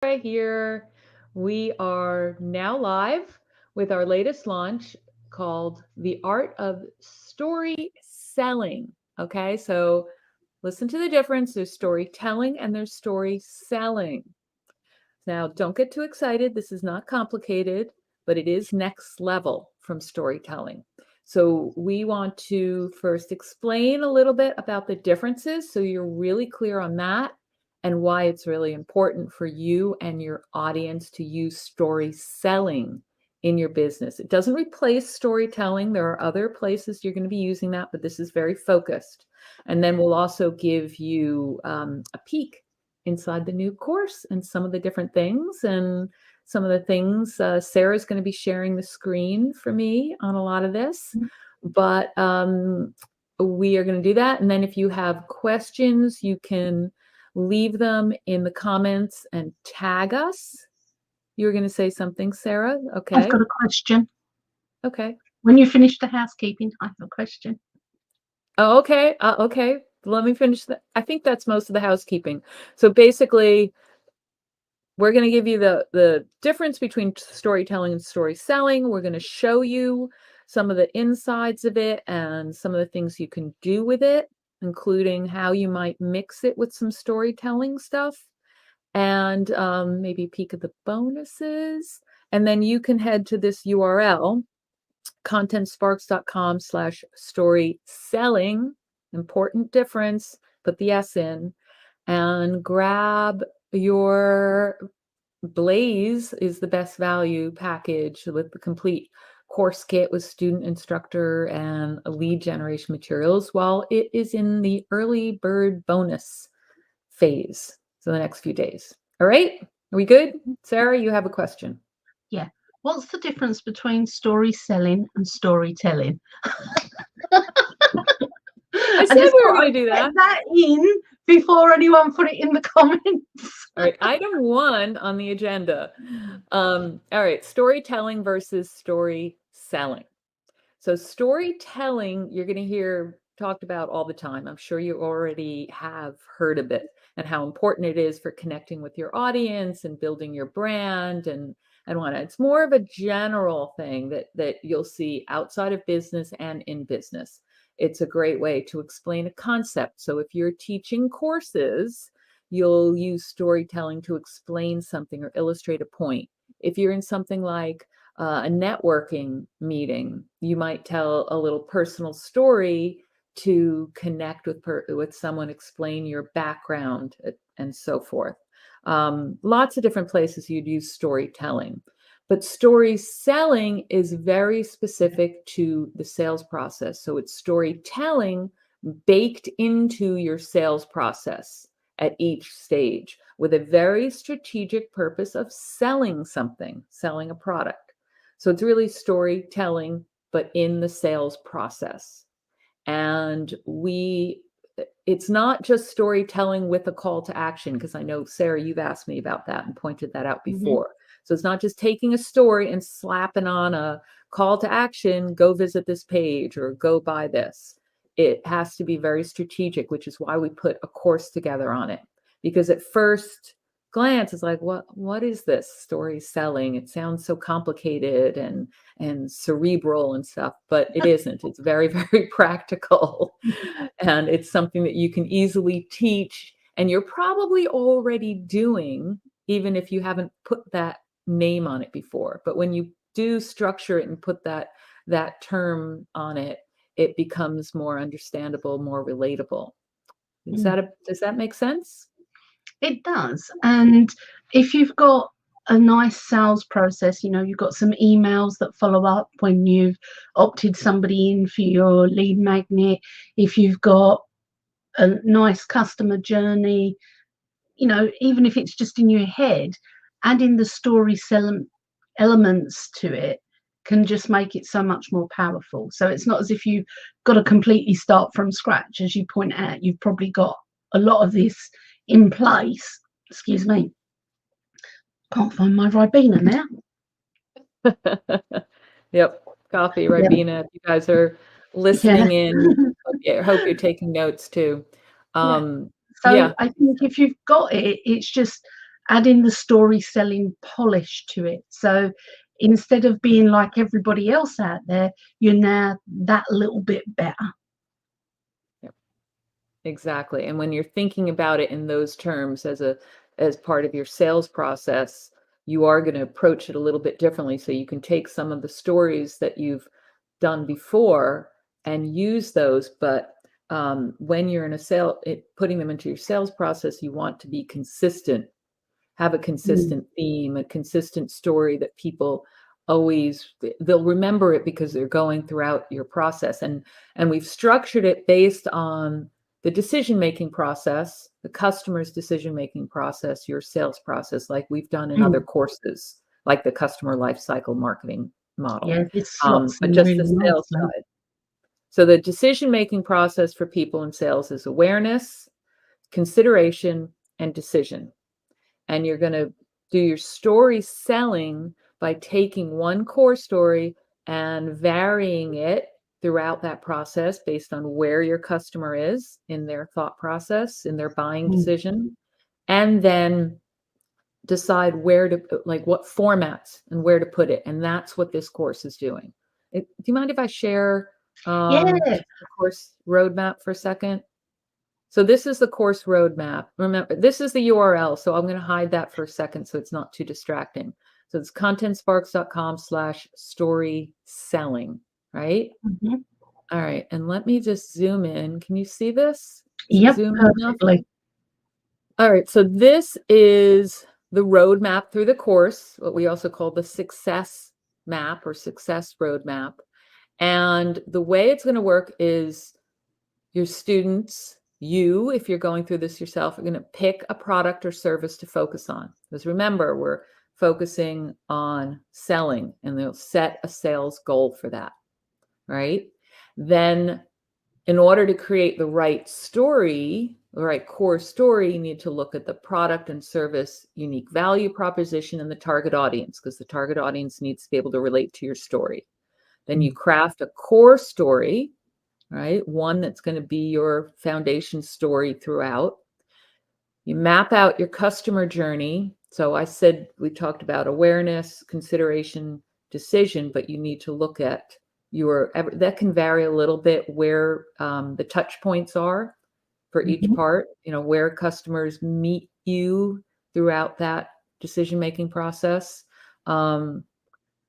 Right here. We are now live with our latest launch called The Art of Story Selling. Okay, so listen to the difference. There's storytelling and there's story selling. Now, don't get too excited. This is not complicated, but it is next level from storytelling. So, we want to first explain a little bit about the differences so you're really clear on that and why it's really important for you and your audience to use story selling in your business. It doesn't replace storytelling. There are other places you're going to be using that, but this is very focused. And then we'll also give you a peek inside the new course and some of the different things and some of the things. Sarah's going to be sharing the screen for me on a lot of this, but we are going to do that. And then if you have questions, you can leave them in the comments and tag us. You were going to say something, Sarah? Okay. I've got a question. Okay. When you finish the housekeeping, I have a question. Oh, okay. Okay. Let me finish that. I think that's most of the housekeeping. So basically, we're going to give you the difference between storytelling and story selling. We're going to show you some of the insides of it and some of the things you can do with it, including how you might mix it with some storytelling stuff and maybe a peek at the bonuses. And then you can head to this URL, contentsparks.com/story selling. Important difference, put the S in, and grab your Blaze is the best value package with the complete course kit with student instructor and lead generation materials while it is in the early bird bonus phase. So the next few days. All right. Are we good? Sarah, you have a question. Yeah. What's the difference between story selling and storytelling? I said we were going to do that. That in before anyone put it in the comments. All right. Item 1 on the agenda. All right. Storytelling versus story selling. So storytelling, you're going to hear talked about all the time. I'm sure you already have heard of it and how important it is for connecting with your audience and building your brand and whatnot. It's more of a general thing that you'll see outside of business and in business. It's a great way to explain a concept. So if you're teaching courses, you'll use storytelling to explain something or illustrate a point. If you're in something like a networking meeting, you might tell a little personal story to connect with someone, explain your background, and so forth. Lots of different places you'd use storytelling, but story selling is very specific to the sales process. So it's storytelling baked into your sales process at each stage with a very strategic purpose of selling something, selling a product. So it's really storytelling, but in the sales process. And it's not just storytelling with a call to action, because I know, Sarah, you've asked me about that and pointed that out before. Mm-hmm. So it's not just taking a story and slapping on a call to action, go visit this page or go buy this. It has to be very strategic, which is why we put a course together on it. Because at first glance, it's like, what is this story selling? It sounds so complicated and cerebral and stuff, but it isn't. It's very, very practical. And it's something that you can easily teach. And you're probably already doing, even if you haven't put that name on it before. But when you do structure it and put that term on it, it becomes more understandable, more relatable. Does that make sense? It does. And if you've got a nice sales process, you've got some emails that follow up when you've opted somebody in for your lead magnet, if you've got a nice customer journey, even if it's just in your head, adding the story elements to it can just make it so much more powerful. So it's not as if you've got to completely start from scratch. As you point out, you've probably got a lot of this in place. Excuse me. Can't find my Ribena now. Yep. Coffee, Ribena. If you guys are listening in, I hope you're taking notes too. So I think if you've got it, it's just adding the story selling polish to it. So instead of being like everybody else out there, you're now that little bit better. Yep, exactly. And when you're thinking about it in those terms as part of your sales process, you are going to approach it a little bit differently. So you can take some of the stories that you've done before and use those, but when you're in a putting them into your sales process, you want to be consistent, have a Mm, consistent theme, a consistent story that people they'll remember it because they're going throughout your process. And we've structured it based on the decision-making process, the customer's decision-making process, your sales process, like we've done in other mm. courses, like the customer life cycle marketing model, Yeah, this slots but in just really the sales nicely. side. So the decision-making process for people in sales is awareness, consideration, and decision. And you're going to do your story selling by taking one core story and varying it throughout that process based on where your customer is in their thought process, in their buying Mm. decision, and then decide where to like what formats and where to put it. And that's what this course is doing. Do you mind if I share Yeah. just the course roadmap for a second? So this is the course roadmap. Remember, this is the URL, so I'm going to hide that for a second so it's not too distracting. So it's contentsparks.com/story selling, right? Mhm. All right, and let me just zoom in. Can you see this? Is it Yep, zoomed enough? perfectly. All right, so this is the roadmap through the course, what we also call the success map or success roadmap. And the way it's going to work is your students, you, if you're going through this yourself, are going to pick a product or service to focus on. Because remember, we're focusing on selling and they'll set a sales goal for that, right? Then, in order to create the right story, the right core story, you need to look at the product and service unique value proposition and the target audience, because the target audience needs to be able to relate to your story. Then you Mm. craft a core story, right? One that's going to be your foundation story throughout. You map out your customer journey. So I said we talked about awareness, consideration, decision, but you need to look at that can vary a little bit where the touch points are for each Mhm. part, where customers meet you throughout that decision making process. Um,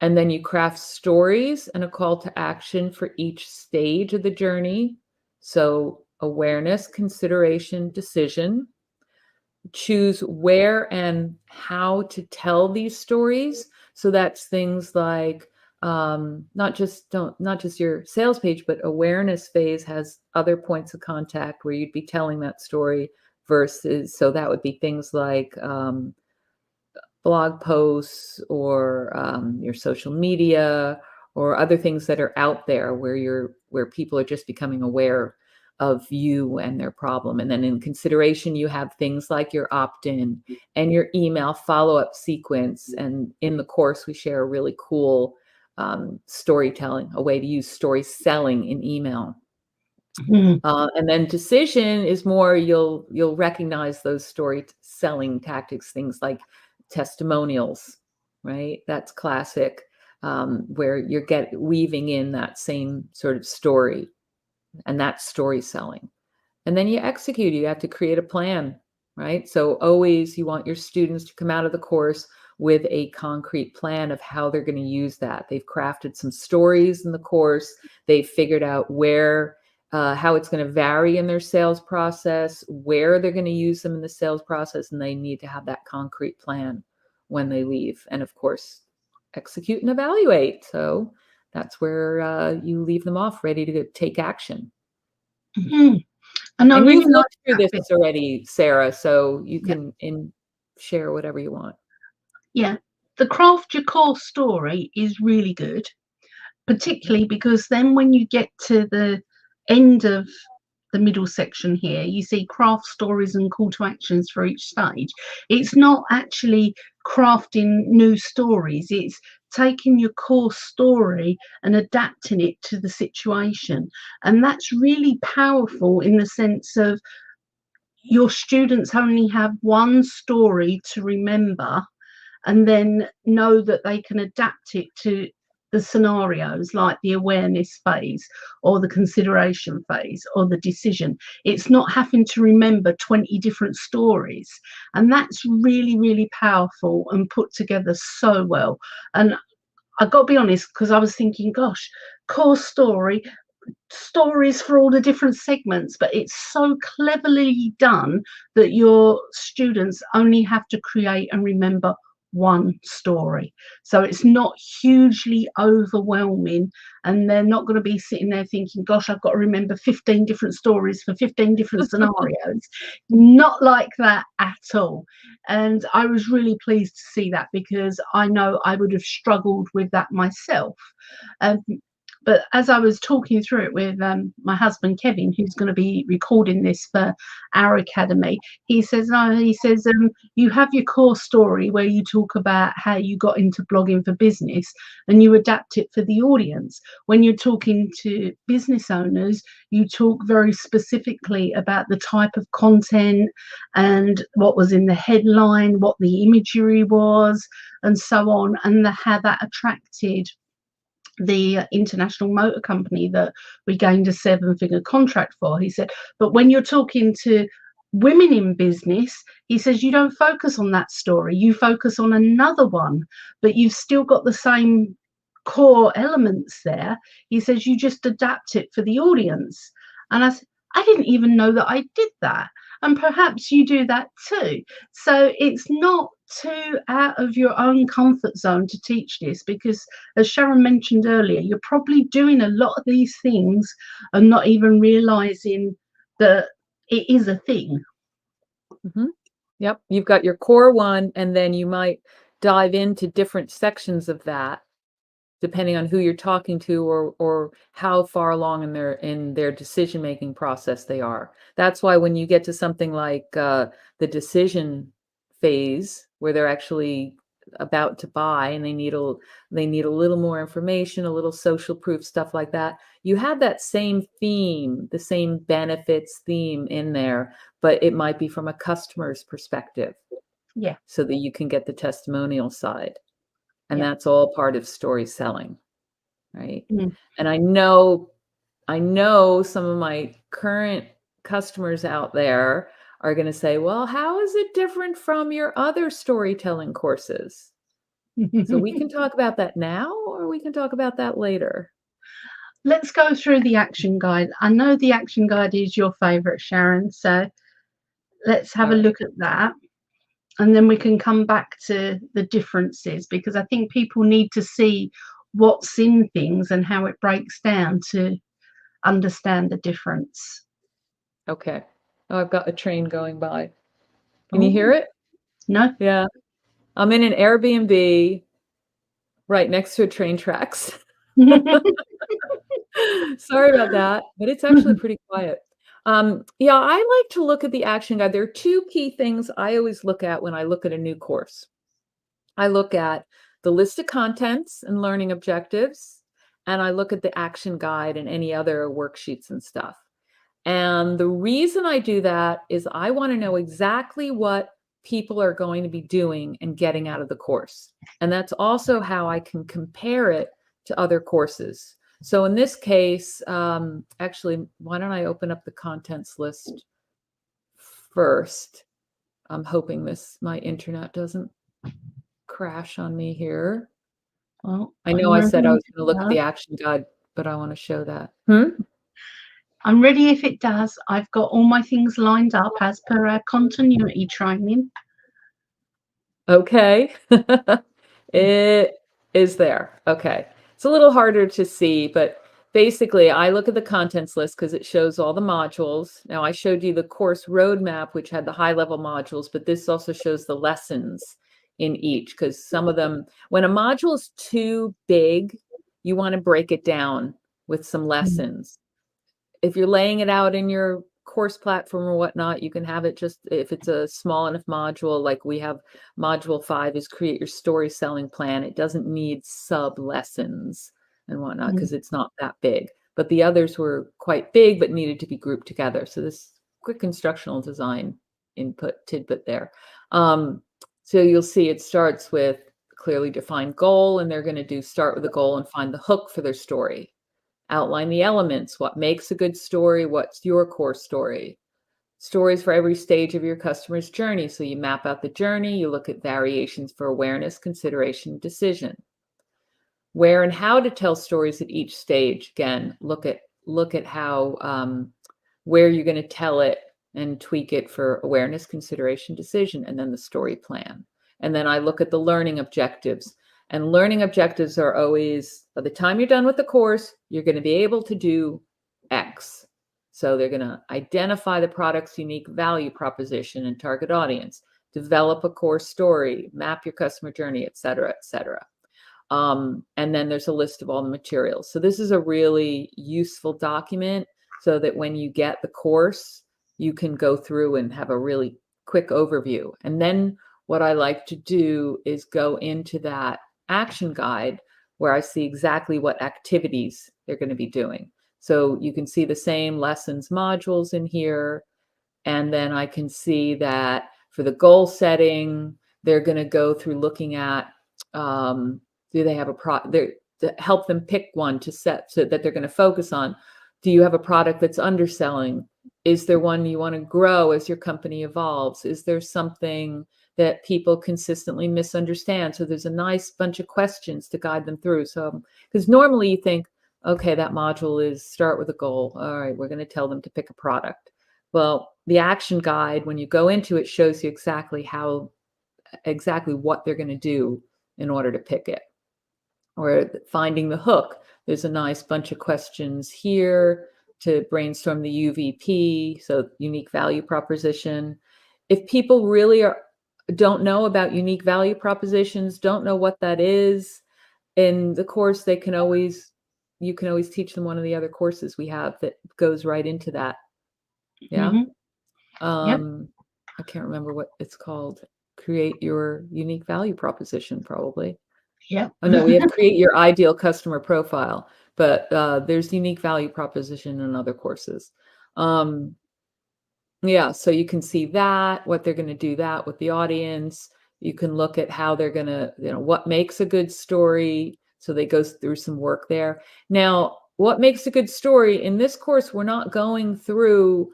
and then you craft stories and a call to action for each stage of the journey. So, awareness, consideration, decision. Choose where and how to tell these stories. So that's things like not just your sales page, but awareness phase has other points of contact where you'd be telling that story versus so that would be things like blog posts or your social media or other things that are out there where people are just becoming aware of you and their problem. And then in consideration, you have things like your opt-in and your email follow-up sequence. And in the course, we share a really cool storytelling, a way to use story selling in email. Mhm. And then decision is more you'll recognize those story selling tactics, things like testimonials, right? That's classic, where you're weaving in that same sort of story, and that's story selling. And then you execute. You have to create a plan, right? So always you want your students to come out of the course with a concrete plan of how they're going to use that. They've crafted some stories in the course. They've figured out how it's going to vary in their sales process, where they're going to use them in the sales process, and they need to have that concrete plan when they leave. And of course, execute and evaluate. So that's where you leave them off ready to take action. Mhm. And I And really you've like looked through that this bit. already, Sarah, so you Yeah. can share whatever you want. Yeah. The craft your core story is really good, particularly because then when you get to the end of the middle section here, you see craft stories and call to actions for each stage. It's not actually crafting new stories, it's taking your core story and adapting it to the situation. And that's really powerful in the sense of your students only have one story to remember, and then know that they can adapt it to the scenarios, like the awareness phase or the consideration phase or the decision. It's not having to remember 20 different stories. And that's really, really powerful and put together so well. And I got to be honest, because I was thinking, gosh, core story, stories for all the different segments, but it's so cleverly done that your students only have to create and remember one story. So it's not hugely overwhelming, and they're not going to be sitting there thinking, gosh, I've got to remember 15 different stories for 15 different scenarios. Not like that at all. And I was really pleased to see that, because I know I would have struggled with that myself. Um, but as I was talking through it with my husband Kevin, who's going to be recording this for our academy, he says, "No, he says, you have your core story where you talk about how you got into blogging for business, and you adapt it for the audience. When you're talking to business owners, you talk very specifically about the type of content and what was in the headline, what the imagery was, and so on, and how that attracted the international motor company that we gained a 7-figure contract for." He said, but when you're talking to women in business, he says, you don't focus on that story, you focus on another one, but you've still got the same core elements there. He says, you just adapt it for the audience. And I said, I didn't even know that I did that. And perhaps you do that too. So it's not too out of your own comfort zone to teach this, because as Sharyn mentioned earlier, you're probably doing a lot of these things and not even realizing that it is a thing. Mhm. Yep, you've got your core one, and then you might dive into different sections of that, depending on who you're talking to, or how far along in their decision-making process they are. That's why when you get to something like, the decision phase, where they're actually about to buy and they need a little more information, a little social proof, stuff like that, you have that same theme, the same benefits theme in there, but it might be from a customer's perspective, Yeah, so that you can get the testimonial side, and yeah. that's all part of story selling. Right? Mm. And I know some of my current customers out there are gonna say, "Well, how is it different from your other storytelling courses?" So we can talk about that now, or we can talk about that later. Let's go through the action guide. I know the action guide is your favorite, Sharyn, so let's have All a right. look at that. And then we can come back to the differences, because I think people need to see what's in things and how it breaks down to understand the difference. Okay. Oh, I've got a train going by. Can you hear Oh, it? no. Yeah. I'm in an Airbnb right next to a train tracks. Sorry about that, but it's actually pretty quiet. Yeah, I like to look at the action guide. There are two key things I always look at when I look at a new course. I look at the list of contents and learning objectives, and I look at the action guide and any other worksheets and stuff. And the reason I do that is I want to know exactly what people are going to be doing and getting out of the course. And that's also how I can compare it to other courses. So in this case, actually, why don't I open up the contents list first? I'm hoping my internet doesn't crash on me here. Well, I know I'm I ready said I if was going it to look at does. the action guide, but I want to show that. Hmm? I'm ready if it does. I've got all my things lined up as per our continuity training. Okay. It is there. Okay. It's a little harder to see, but basically I look at the contents list because it shows all the modules. Now I showed you the course roadmap, which had the high level modules, but this also shows the lessons in each, because some of them, when a module is too big, you want to break it down with some Mm. lessons. If you're laying it out in your course platform or whatnot, you can have it just, if it's a small enough module, like we have module 5 is create your story selling plan. It doesn't need sub lessons and whatnot Mm. because it's not that big. But the others were quite big but needed to be grouped together. So this quick instructional design input tidbit there. So you'll see it starts with clearly defined goal, and they're going to do start with a goal and find the hook for their story. Outline the elements, what makes a good story, what's your core story. Stories for every stage of your customer's journey. So you map out the journey, you look at variations for awareness, consideration, decision. Where and how to tell stories at each stage. Again, look at how where you're going to tell it and tweak it for awareness, consideration, decision, and then the story plan. And then I look at the learning objectives. And learning objectives are always, by the time you're done with the course, you're going to be able to do X. So they're going to identify the product's unique value proposition and target audience, develop a core story, map your customer journey, et cetera, et cetera. And then there's a list of all the materials. So this is a really useful document so that when you get the course, you can go through and have a really quick overview. And then what I like to do is go into that action guide where I see exactly what activities they're going to be doing. So you can see the same lessons modules in here. And then I can see that for the goal setting, they're going to go through looking at, do they have to help them pick one to set so that they're going to focus on. Do you have a product that's underselling? Is there one you want to grow as your company evolves? Is there something that people consistently misunderstand? So there's a nice bunch of questions to guide them through. So, because normally you think, okay, that module is start with a goal. All right, we're going to tell them to pick a product. Well, the action guide, when you go into it, shows you exactly what they're going to do in order to pick it. Or finding the hook. There's a nice bunch of questions here to brainstorm the UVP, so unique value proposition. If people really don't know about unique value propositions, don't know what that is, in the course, you can always teach them one of the other courses we have that goes right into that. Yeah. Yep. I can't remember what it's called. Create your unique value proposition, probably. Yep. Oh no, we have create your ideal customer profile, but there's unique value proposition in other courses. Yeah, so you can see that, what they're going to do that with the audience. You can look at how they're going to, what makes a good story. So they go through some work there. Now, what makes a good story? In this course, we're not going through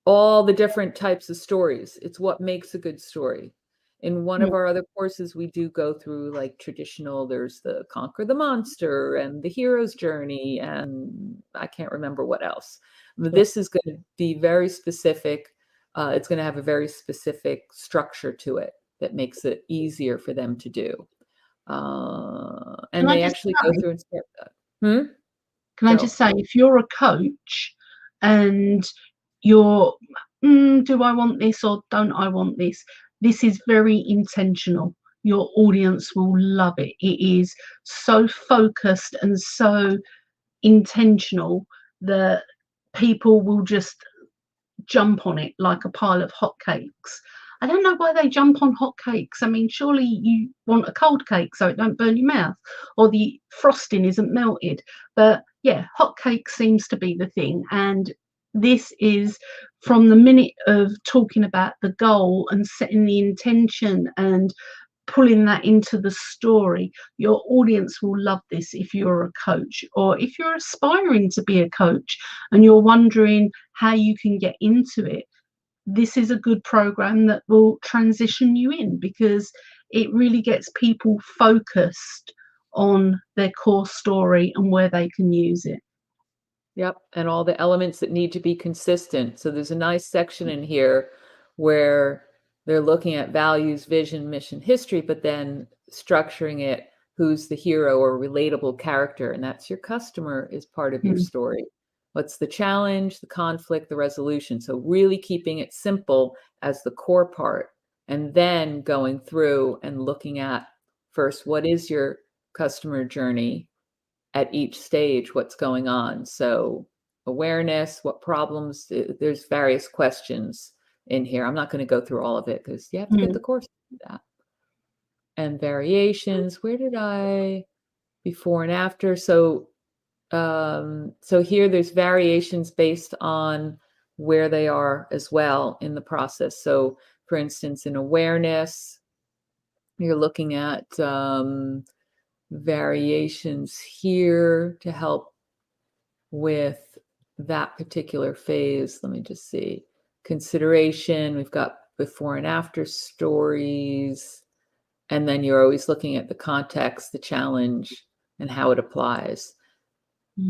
all the different types of stories. It's what makes a good story. In one of our other courses, we do go through like traditional, there's the conquer the monster and the hero's journey, and I can't remember what else. This is going to be very specific. It's going to have a very specific structure to it that makes it easier for them to do. And they actually go through and start that. Can I just say, if you're a coach and you're, do I want this or don't I want this? This is very intentional. Your audience will love it. It is so focused and so intentional that people will just jump on it like a pile of hotcakes. I don't know why they jump on hotcakes. I mean, surely you want a cold cake so it don't burn your mouth, or the frosting isn't melted. But yeah, hotcake seems to be the thing. And this is from the minute of talking about the goal and setting the intention and pulling that into the story. Your audience will love this if you're a coach, or if you're aspiring to be a coach and you're wondering how you can get into it. This is a good program that will transition you in, because it really gets people focused on their core story and where they can use it. Yep, and all the elements that need to be consistent. So there's a nice section in here where they're looking at values, vision, mission, history, but then structuring it, who's the hero or relatable character, and that's your customer is part of your story. What's the challenge, the conflict, the resolution? So really keeping it simple as the core part, and then going through and looking at first, what is your customer journey at each stage, what's going on? So awareness, what problems, there's various questions in here. I'm not going to go through all of it because you have to get the course to do that. And variations, where did I, before and after? So here there's variations based on where they are as well in the process. So, for instance, in awareness, you're looking at variations here to help with that particular phase. Let me just see. Consideration, we've got before and after stories, and then you're always looking at the context, the challenge, and how it applies.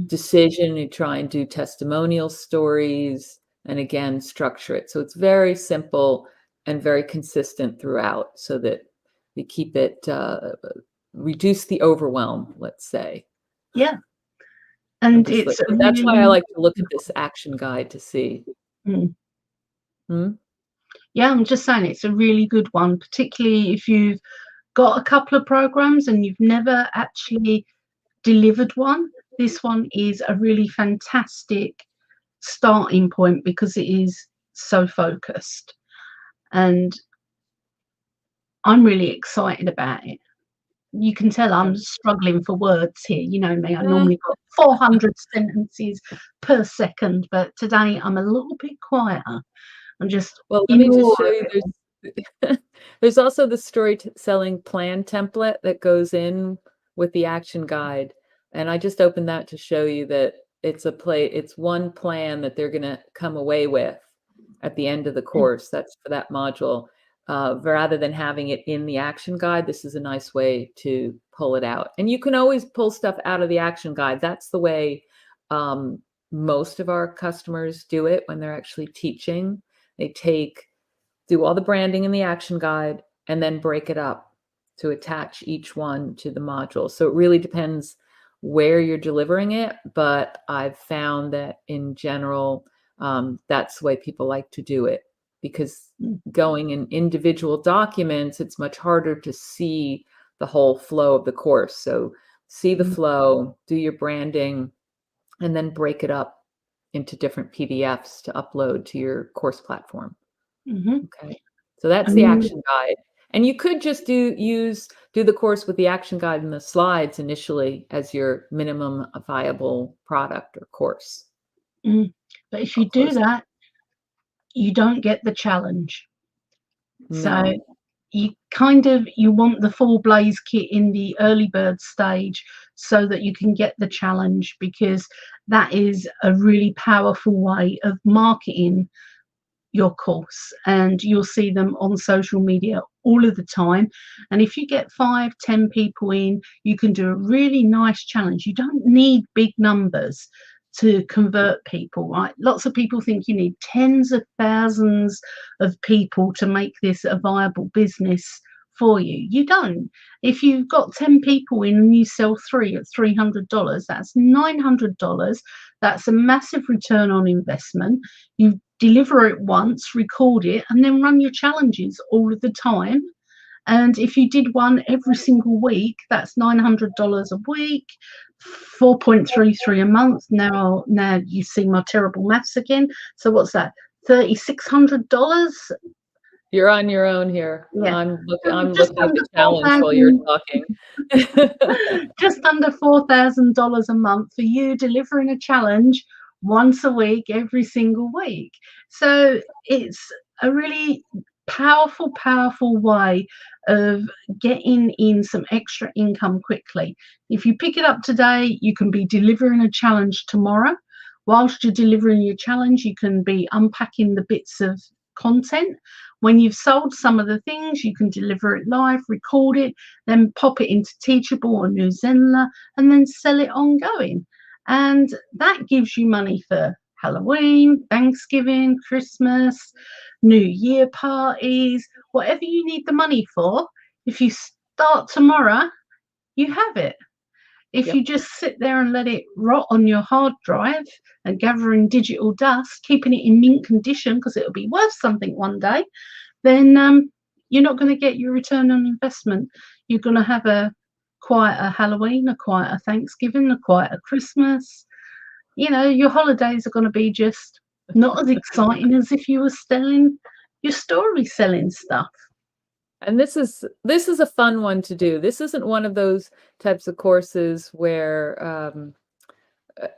Decision, you try and do testimonial stories, and again, structure it. So it's very simple and very consistent throughout so that we keep it, reduce the overwhelm, let's say. Yeah. And it's a That's why I really like to look at this action guide to see. mm. Hmm? Yeah, I'm just saying it's a really good one, particularly if you've got a couple of programs and you've never actually delivered one. This one is a really fantastic starting point because it is so focused. And I'm really excited about it. You can tell I'm struggling for words here. You know me, I normally got 400 sentences per second, but today I'm a little bit quieter. I'm just Well, let in me just awe show of you. it. There's also the storytelling plan template that goes in with the action guide, and I just opened that to show you that it's one plan that they're going to come away with at the end of the course. That's for that module. Rather than having it in the action guide, this is a nice way to pull it out. And you can always pull stuff out of the action guide. That's the way most of our customers do it when they're actually teaching. They do all the branding in the action guide and then break it up to attach each one to the module. So it really depends where you're delivering it, but I've found that in general, that's the way people like to do it, because going in individual documents, it's much harder to see the whole flow of the course. So see the flow, do your branding, and then break it up into different PDFs to upload to your course platform. Okay. So that's the And action guide. And you could just do the course with the action guide and the slides initially as your minimum viable product or course. but if I'll you do close it. that, you don't get the challenge. So No. you want the full blaze kit in the early bird stage so that you can get the challenge, because that is a really powerful way of marketing your course, and you'll see them on social media all of the time. And if you get 5-10 people in, you can do a really nice challenge. You don't need big numbers to convert people, right? Lots of people think you need tens of thousands of people to make this a viable business for you. You don't. If you've got 10 people in and you sell 3 at $300, that's $900. That's a massive return on investment. You deliver it once, record it, and then run your challenges all of the time. And if you did one every single week, that's $900 a week, 4.33 a month. Now you see my terrible maths again. So what's that? $3,600. You're on your own here. Yeah, I'm just looking at under the four challenge while you're thousand, talking. just under $4,000 a month for you delivering a challenge once a week, every single week. So it's a really powerful way of getting in some extra income quickly. If you pick it up today, you can be delivering a challenge tomorrow. Whilst you're delivering your challenge, you can be unpacking the bits of content. When you've sold some of the things, you can deliver it live, record it, then pop it into Teachable or New Zenler, and then sell it ongoing. And that gives you money for Halloween, Thanksgiving, Christmas, New Year parties, whatever you need the money for. If you start tomorrow, you have it. If Yep. you just sit there and let it rot on your hard drive and gathering digital dust, keeping it in mint condition because it'll be worth something one day, then you're not going to get your return on investment. You're going to have a quieter Halloween, a quieter Thanksgiving, a quieter Christmas. You know, your holidays are going to be just not as exciting as if you were selling your story selling stuff. And this is a fun one to do. This isn't one of those types of courses where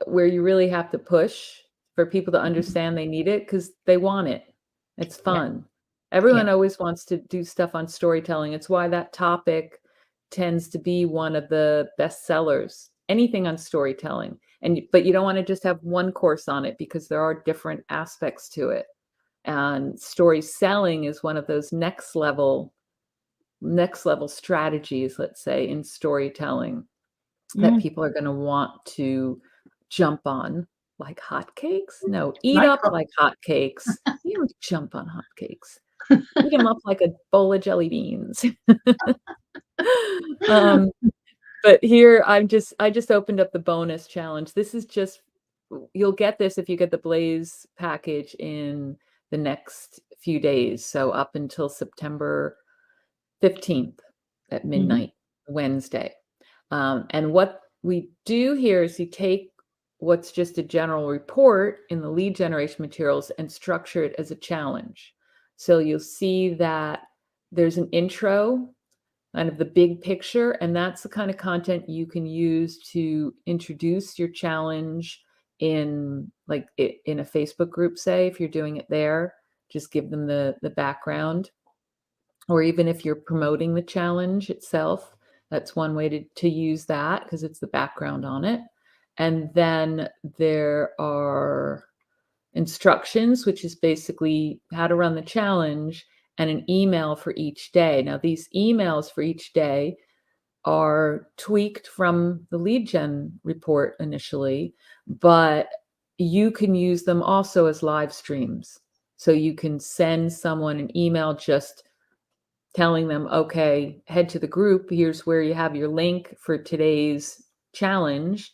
you really have to push for people to understand they need it because they want it. It's Yeah. fun. Yeah. Everyone always wants to do stuff on storytelling. It's why that topic tends to be one of the best sellers. Anything on storytelling. But you don't want to just have one course on it because there are different aspects to it. And story selling is one of those next level strategies, let's say, in storytelling that Mm. people are going to want to jump on like hotcakes. No, eat Like up like hotcakes. You don't jump on hotcakes. Eat them up like a bowl of jelly beans. um, but here I just opened up the bonus challenge. This is just you'll get this if you get the Blaze package in the next few days. So up until September 15th at Mhm. midnight, Wednesday. And what we do here is you take what's just a general report in the lead generation materials and structure it as a challenge. So you'll see that there's an intro, kind of the big picture, and that's the kind of content you can use to introduce your challenge in in a Facebook group, say, if you're doing it there, just give them the background. Or even if you're promoting the challenge itself, that's one way to use that because it's the background on it. And then there are instructions, which is basically how to run the challenge and an email for each day. Now, these emails for each day are tweaked from the lead gen report initially, but you can use them also as live streams. So you can send someone an email just telling them, okay, head to the group. Here's where you have your link for today's challenge,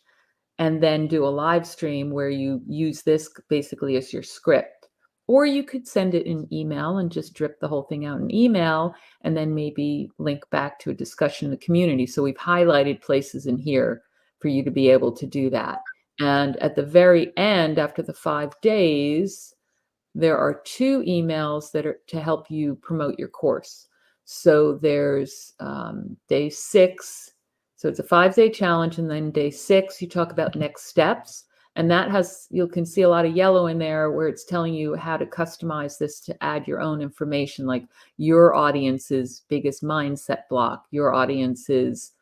and then do a live stream where you use this basically as your script. Or you could send it in email and just drip the whole thing out in email and then maybe link back to a discussion in the community. So we've highlighted places in here for you to be able to do that. And at the very end, after the 5 days, there are 2 emails that are to help you promote your course. So there's day 6. So it's a 5-day challenge. And then day 6, you talk about next steps. And that has, you can see a lot of yellow in there where it's telling you how to customize this to add your own information, like your audience's biggest mindset block, your audience's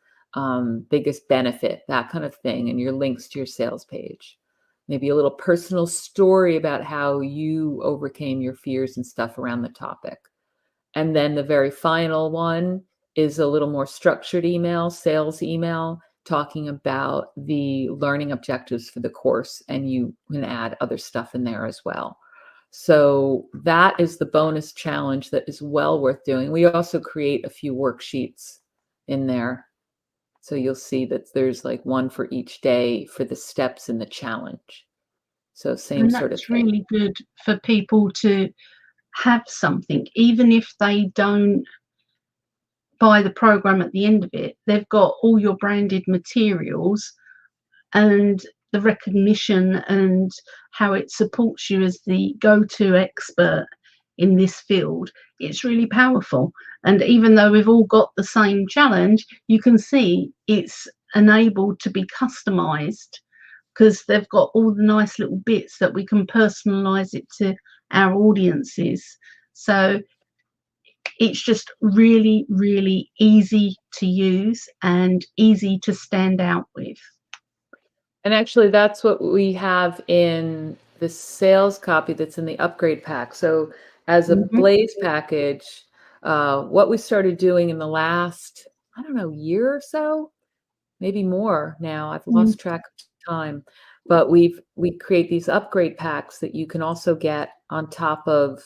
biggest benefit, that kind of thing, and your links to your sales page. Maybe a little personal story about how you overcame your fears and stuff around the topic. And then the very final one is a little more structured email, sales email, talking about the learning objectives for the course. And you can add other stuff in there as well. So that is the bonus challenge that is well worth doing. We also create a few worksheets in there. So you'll see that there's like one for each day for the steps in the challenge. So same And sort of that's thing. really good for people to have something, even if they don't buy the program at the end of it, they've got all your branded materials and the recognition and how it supports you as the go-to expert in this field. It's really powerful. And even though we've all got the same challenge, you can see it's enabled to be customized because they've got all the nice little bits that we can personalize it to our audiences. So it's just really, really easy to use and easy to stand out with. And actually, that's what we have in the sales copy that's in the upgrade pack. So as a Mhm. Blaze package, what we started doing in the last, I don't know, year or so, maybe more now. I've Mm. lost track of time. But we create these upgrade packs that you can also get on top of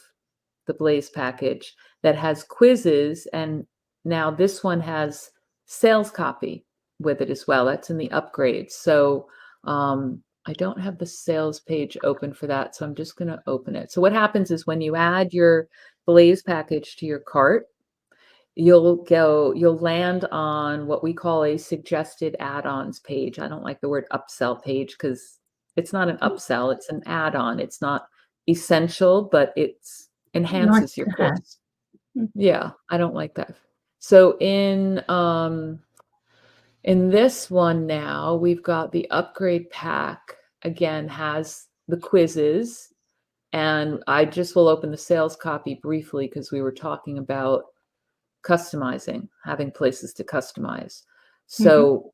the Blaze package that has quizzes. And now this one has sales copy with it as well. That's in the upgrade. So I don't have the sales page open for that. So I'm just going to open it. So what happens is when you add your Blaze package to your cart, you'll land on what we call a suggested add-ons page. I don't like the word upsell page because it's not an upsell, it's an add-on. It's not essential, but it's Nice enhances your to have. course. Yeah, I don't like that. So in this one now, we've got the upgrade pack again has the quizzes, and I just will open the sales copy briefly because we were talking about customizing, having places to customize. Mhm. So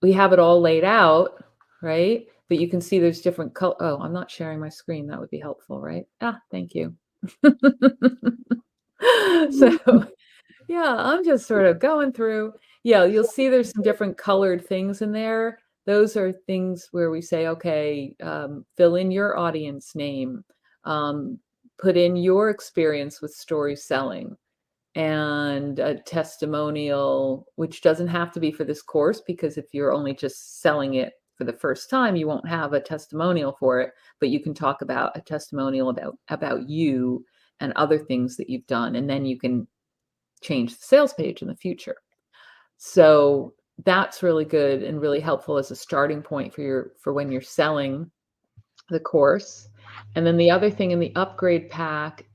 we have it all laid out, right? But you can see there's different color. Oh, I'm not sharing my screen. That would be helpful, right? Thank you. So yeah, I'm just sort of going through. Yeah, you'll see there's some different colored things in there. Those are things where we say, okay, fill in your audience name, um, put in your experience with story selling, and a testimonial, which doesn't have to be for this course, because if you're only just selling it for the first time, you won't have a testimonial for it, but you can talk about a testimonial about you and other things that you've done, and then you can change the sales page in the future. So that's really good and really helpful as a starting point for when you're selling the course. And then the other thing in the upgrade pack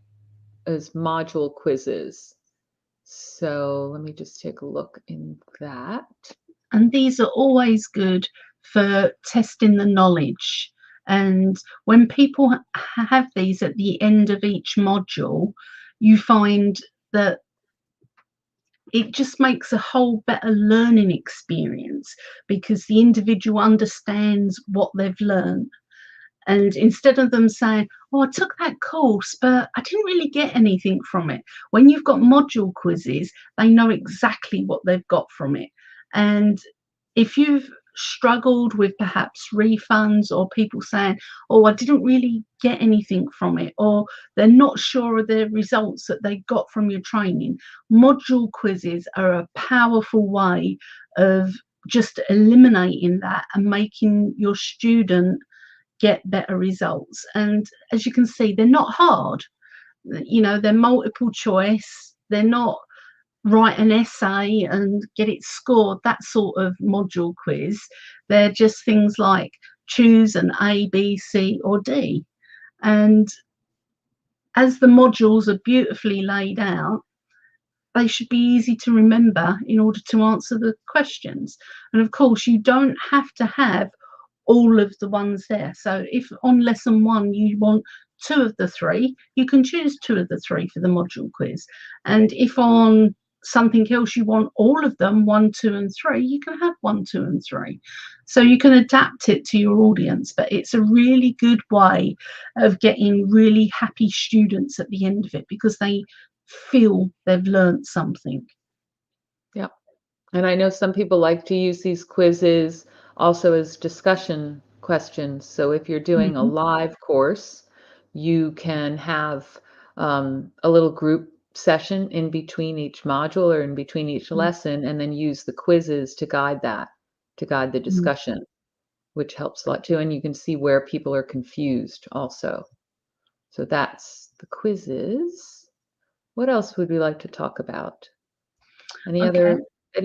is module quizzes. So let me just take a look in that. And these are always good for testing the knowledge. And when people have these at the end of each module, you find that it just makes a whole better learning experience because the individual understands what they've learned. And instead of them saying, "Oh, I took that course, but I didn't really get anything from it," when you've got module quizzes, they know exactly what they've got from it. And if you've struggled with perhaps refunds or people saying, "Oh, I didn't really get anything from it," or they're not sure of the results that they got from your training, module quizzes are a powerful way of just eliminating that and making your student get better results. And as you can see, they're not hard. They're multiple choice. They're not write an essay and get it scored, that sort of module quiz. They're just things like choose an A, B, C, or D. And as the modules are beautifully laid out, they should be easy to remember in order to answer the questions. And of course, you don't have to have all of the ones there. So if on lesson 1 you want 2 of the 3, you can choose 2 of the 3 for the module quiz. And if on something else you want all of them, 1, 2, and 3, you can have 1, 2, and 3. So you can adapt it to your audience, but it's a really good way of getting really happy students at the end of it because they feel they've learned something. Yeah. And I know some people like to use these quizzes also as discussion questions. So if you're doing a Mhm, live course, you can have a little group session in between each module or in between each mm, lesson, and then use the quizzes to guide to guide the mm. discussion, which helps a lot too. And you can see where people are confused also. So that's the quizzes. What else would we like to talk about? Any Okay,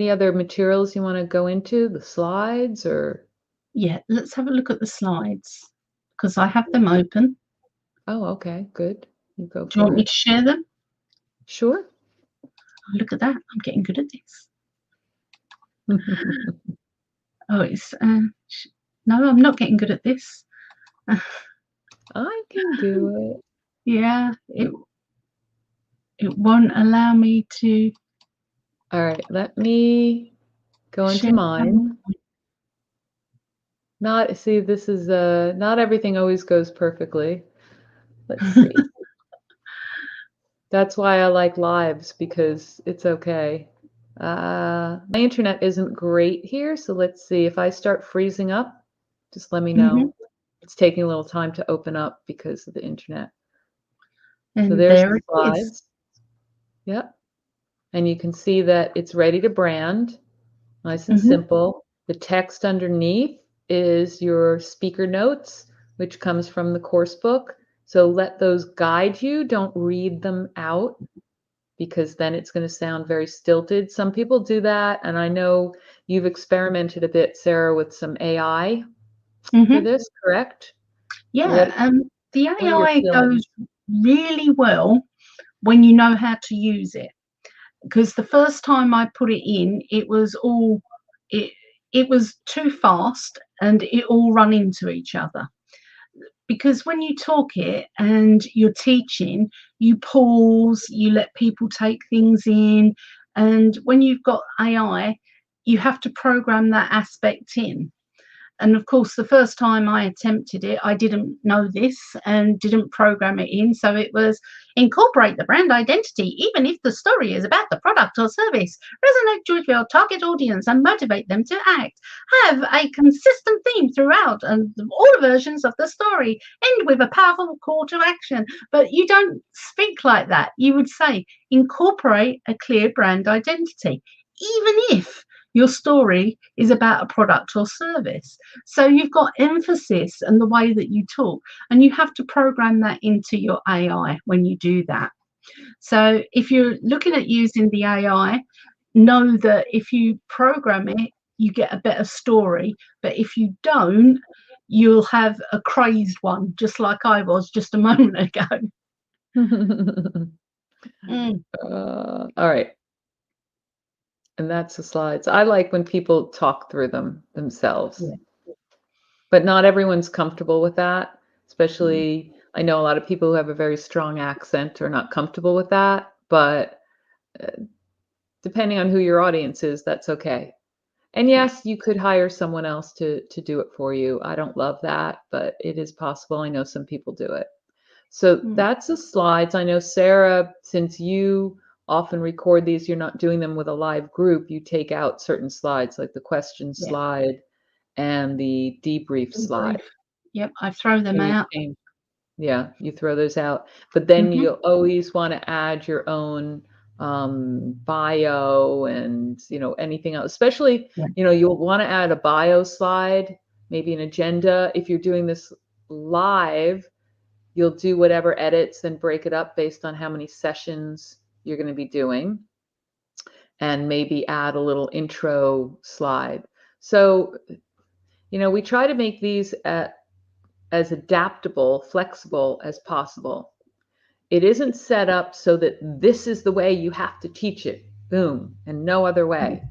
other materials you wanna go into? The slides or yeah, let's have a look at the slides because I have them open. Oh, okay, good. You go Do you want for me it. to share them? Sure. Oh, look at that. I'm getting good at this. Oh, it's no, I'm not getting good at this. I can do it. Yeah, it won't allow me to Alright, let me go into share mine. PowerPoint. Not see, this is, not everything always goes perfectly. Let's see. That's why I like lives, because it's okay. My internet isn't great here, so let's see. If I start freezing up, just let me Mhm. know. It's taking a little time to open up because of the internet. So And there's there the it is. slides. Yep. And you can see that it's ready to brand, nice and Mhm. simple. The text underneath is your speaker notes, which comes from the course book. So let those guide you. Don't read them out, because then it's going to sound very stilted. Some people do that, and I know you've experimented a bit, Sarah, with some AI for Mhm. this, correct? Yeah, What the what are your AI feelings? goes really well when you know how to use it. Because the first time I put it in, it it was too fast and it all run into each other. because when you talk it and you're teaching, you pause, you let people take things in, and when you've got AI, you have to program that aspect in. And of course, the first time I attempted it, I didn't know this and didn't program it in. So it was incorporate the brand identity, even if the story is about the product or service, resonate with your target audience and motivate them to act. Have a consistent theme throughout and all versions of the story. End with a powerful call to action. But you don't speak like that. You would say incorporate a clear brand identity, even if your story is about a product or service. So you've got emphasis and the way that you talk, and you have to program that into your AI when you do that. So if you're looking at using the AI, know that if you program it, you get a better story. But if you don't, you'll have a crazed one, just like I was just a moment ago. Mm. All right. And that's the slides. I like when people talk through them themselves, Yeah. but not everyone's comfortable with that. Mm. Especially, I know a lot of people who have a very strong accent are not comfortable with that, but depending on who your audience is, that's okay. And Yeah. yes, you could hire someone else to do it for you. I don't love that, but it is possible. I know some people do it. So Mm. that's the slides. I know, Sarah, since you often record these, you're not doing them with a live group. You take out certain slides, like the question Yeah. slide and the debrief Debrief. slide. Yep, I throw them And you out. change. Yeah, you throw those out. But then Hmm. you'll always want to add your own bio and, anything else. Especially, Yeah. you'll want to add a bio slide, maybe an agenda. If you're doing this live, you'll do whatever edits and break it up based on how many sessions you're going to be doing, and maybe add a little intro slide. So, we try to make these as adaptable, flexible as possible. It isn't set up so that this is the way you have to teach it, boom, and no other way.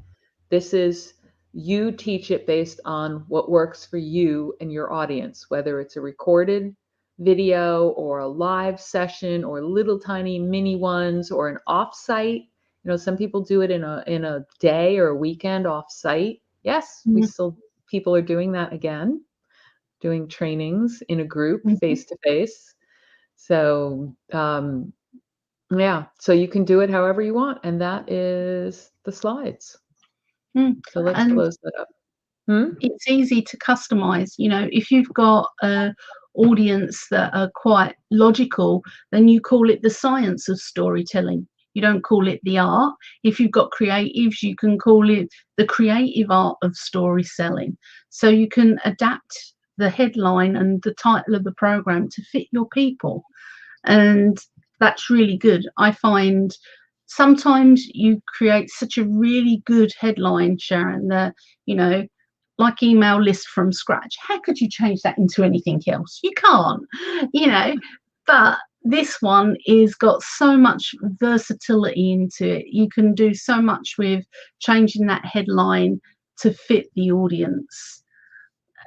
This is, you teach it based on what works for you and your audience, whether it's a recorded video or a live session or little tiny mini ones or an offsite. Some people do it in a day or a weekend offsite. Yes, we Mm-hmm. still, people are doing that again, doing trainings in a group Mm-hmm. face to face. So, yeah, so you can do it however you want, and that is the slides. Mm. So let's And close that up. Hmm? it's easy to customize. If you've got a audience that are quite logical, then you call it the science of storytelling. You don't call it the art. If you've got creatives, you can call it the creative art of story selling. So you can adapt the headline and the title of the program to fit your people. And that's really good. I find sometimes you create such a really good headline, Sharyn, that, like email list from scratch. How could you change that into anything else? You can't, you know, but this one is got so much versatility into it. You can do so much with changing that headline to fit the audience.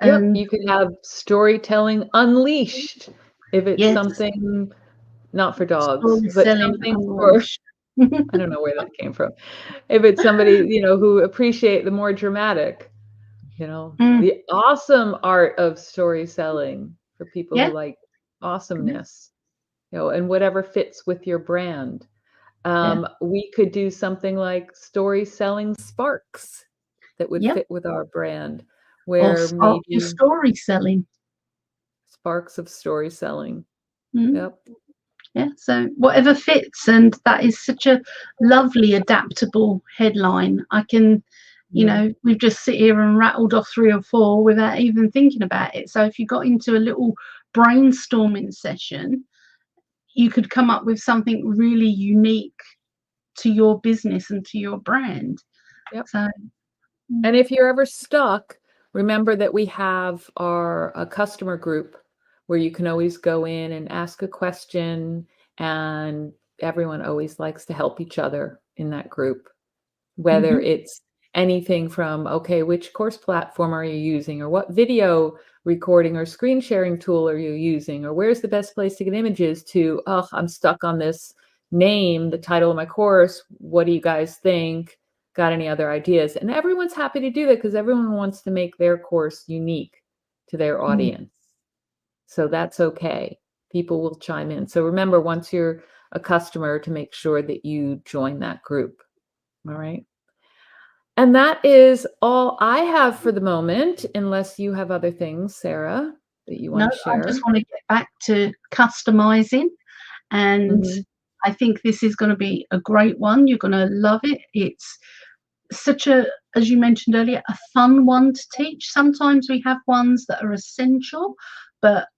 Yep, And you could have storytelling unleashed if it's yes, something not for dogs, story but selling something for, unleashed. I don't know where that came from. If it's somebody, who appreciate the more dramatic, Mm, the awesome art of story selling for people who yeah, like yeah, awesomeness, and whatever fits with your brand. yeah, We could do something like story selling sparks that would yep. fit with our brand, Or where spark your maybe story selling. sparks of story selling. Mm, Yep. yeah, so whatever fits, and that is such a lovely adaptable headline. I can, Yeah. we've just sit here and rattled off 3 or 4 without even thinking about it. So if you got into a little brainstorming session, you could come up with something really unique to your business and to your brand. Yep. So, mm, And if you're ever stuck, remember that we have our a customer group where you can always go in and ask a question, and everyone always likes to help each other in that group, whether mhm, it's anything from, okay, which course platform are you using, or what video recording or screen sharing tool are you using, or where's the best place to get images, to, oh, I'm stuck on this name, the title of my course. What do you guys think? Got any other ideas? And everyone's happy to do that because everyone wants to make their course unique to their Mm. audience. So that's okay. People will chime in. So remember, once you're a customer, to make sure that you join that group. All right. And that is all I have for the moment, unless you have other things, Sarah, that you No, want to I just share. want to get back to customizing, and Mhm. I think this is going to be a great one. You're going to love it. It's such a, as you mentioned earlier, a fun one to teach. Sometimes we have ones that are essential, but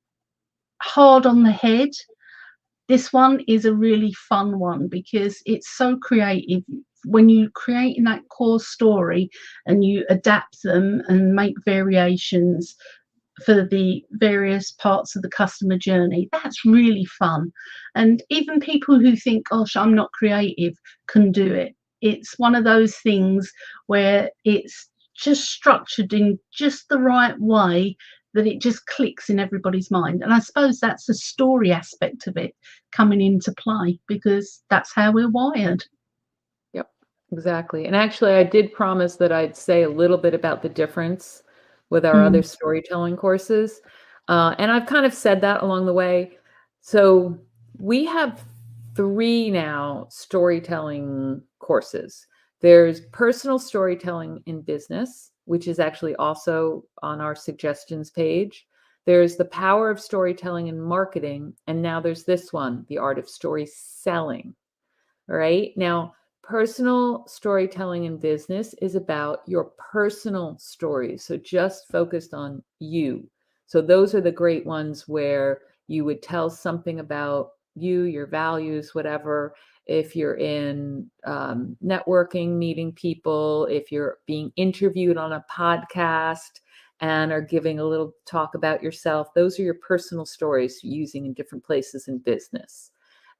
hard on the head. This one is a really fun one because it's so creative. When you create in that core story and you adapt them and make variations for the various parts of the customer journey, that's really fun. And even people who think, gosh, I'm not creative, can do it. It's one of those things where it's just structured in just the right way that it just clicks in everybody's mind. And I suppose that's the story aspect of it coming into play, because that's how we're wired. Yep, exactly. And actually, I did promise that I'd say a little bit about the difference with our other Mm, storytelling courses. And I've kind of said that along the way. So we have three now storytelling courses. There's personal storytelling in business, which is actually also on our suggestions page. There's the power of storytelling in marketing. And now there's this one, the art of story selling. Right? Now, personal storytelling in business is about your personal stories. So just focused on you. So those are the great ones where you would tell something about you, your values, whatever. If you're in networking, meeting people, if you're being interviewed on a podcast and are giving a little talk about yourself, those are your personal stories using in different places in business.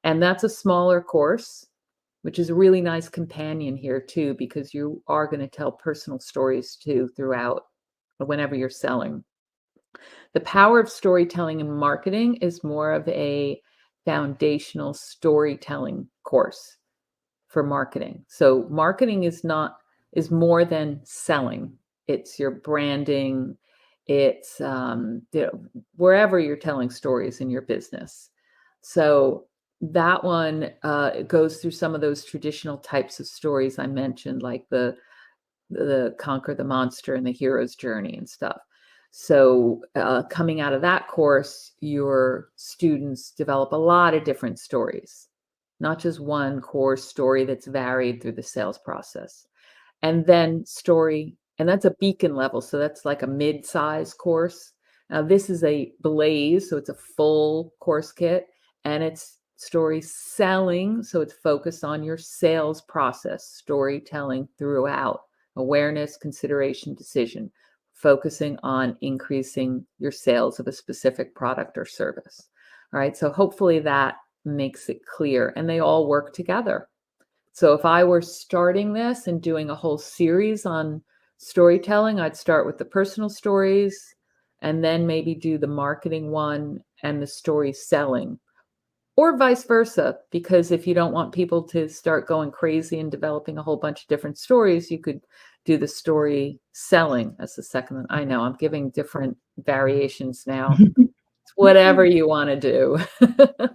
And that's a smaller course, which is a really nice companion here too, because you are going to tell personal stories too throughout whenever you're selling. The power of storytelling and marketing is more of a foundational storytelling course for marketing. So marketing is more than selling. It's your branding. It's wherever you're telling stories in your business. So that one it goes through some of those traditional types of stories I mentioned, like the conquer the monster and the hero's journey and stuff. So coming out of that course, your students develop a lot of different stories, not just one core story that's varied through the sales process. And then story, and that's a beacon level. So that's like a mid-size course. Now this is a Blaze, so it's a full course kit, and it's story selling. So it's focused on your sales process, storytelling throughout, awareness, consideration, decision, focusing on increasing your sales of a specific product or service. All right. So hopefully that makes it clear, and they all work together. So if I were starting this and doing a whole series on storytelling, I'd start with the personal stories and then maybe do the marketing one and the story selling, or vice versa. Because if you don't want people to start going crazy and developing a whole bunch of different stories, you could do the story selling as the second one. I know I'm giving different variations now. It's whatever you want to do.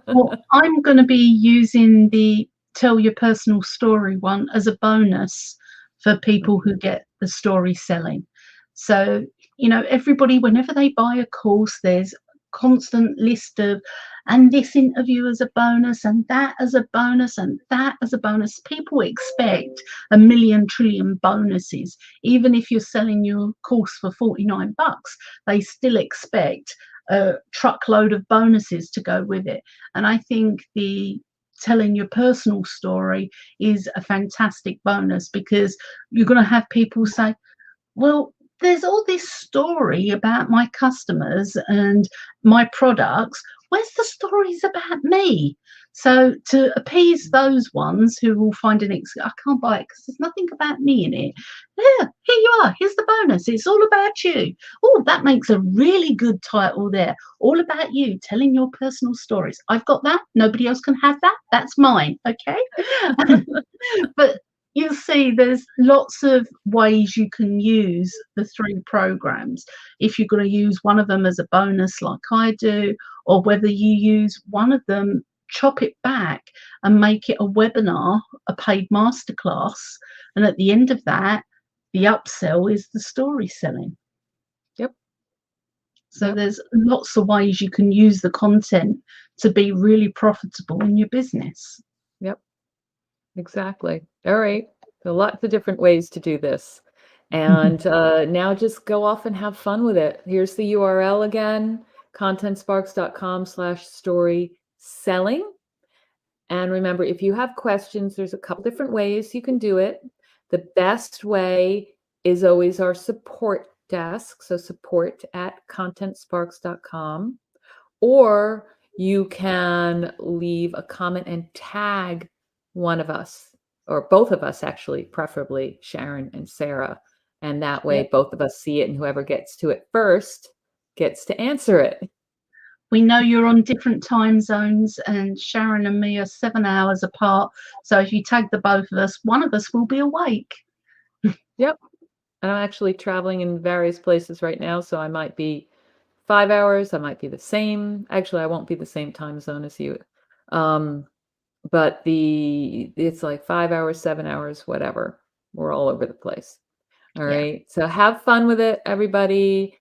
Well, I'm going to be using the tell your personal story one as a bonus for people who get the story selling. So, everybody, whenever they buy a course, there's constant list of, and this interview as a bonus, and that as a bonus, and that as a bonus. People expect a million trillion bonuses. Even if you're selling your course for 49 bucks, they still expect a truckload of bonuses to go with it. And I think the telling your personal story is a fantastic bonus, because you're going to have people say, well, there's all this story about my customers and my products. Where's the stories about me? So to appease those ones who will find I can't buy it because there's nothing about me in it. Yeah, here you are. Here's the bonus. It's all about you. Oh, that makes a really good title there. All about you, telling your personal stories. I've got that. Nobody else can have that. That's mine. Okay. But you'll see there's lots of ways you can use the 3 programs. If you're going to use one of them as a bonus like I do, or whether you use one of them, chop it back and make it a webinar, a paid masterclass, and at the end of that, the upsell is the story selling. Yep. So there's lots of ways you can use the content to be really profitable in your business. Yep. Exactly. All right. So lots of different ways to do this. And now just go off and have fun with it. Here's the URL again, contentsparks.com/story selling. And remember, if you have questions, there's a couple different ways you can do it. The best way is always our support desk. So support@contentsparks.com. Or you can leave a comment and tag one of us, or both of us actually, preferably Sharyn and Sarah. And that way both of us see it, and whoever gets to it first gets to answer it. We know you're on different time zones, and Sharyn and me are 7 hours apart. So if you tag the both of us, one of us will be awake. Yep. And I'm actually traveling in various places right now, so I might be 5 hours, I might be the same. Actually, I won't be the same time zone as you. But it's like 5 hours, 7 hours, whatever. We're all over the place. All right. So have fun with it, everybody.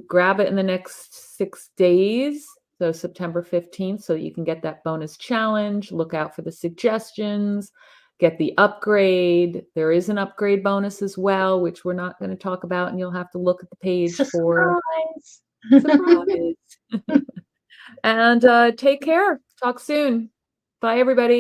Grab it in the next 6 days. So September 15th, so you can get that bonus challenge. Look out for the suggestions. Get the upgrade. There is an upgrade bonus as well, which we're not going to talk about, and you'll have to look at the page for. Surprise. And take care. Talk soon. Bye, everybody.